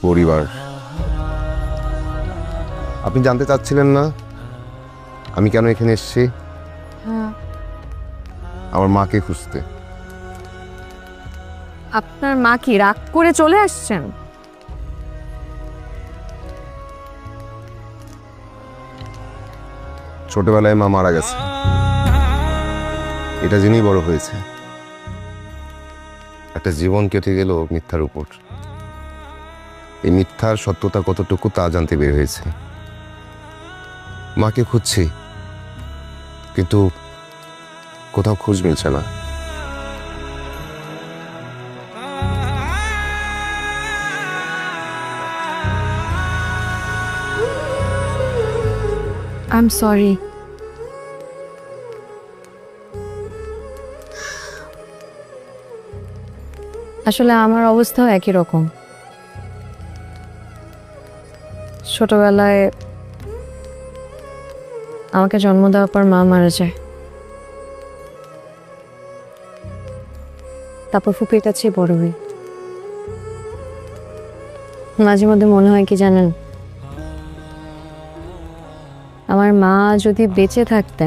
পরিবার। আপনি জানতে চাচ্ছিলেন না আমি কেন এখানে এসেছি? হ্যাঁ। আমার মাকে খুঁজতে। আপনার মা কি রাগ করে চলে আসছেন? ছোটবেলায় মা মারা গেছে, এটা জেনেই বড় হয়েছে। একটা জীবন কেটে গেল মিথ্যার উপর। এই মিথ্যার সত্যতা কতটুকু তা জানতে বের হয়েছে। মাকে খুঁজছি, কিন্তু কোথাও খোঁজ মিলছে না। I am sorry. আসলে আমার অবস্থাও একই রকম। ছোটবেলায় আমাকে জন্ম দেওয়ার পর মা মারা যায়, তারপর ফুপির কাছেই বড় হই। মাঝে মধ্যে মনে হয় কি জানেন, আমার মা যদি বেঁচে থাকতেন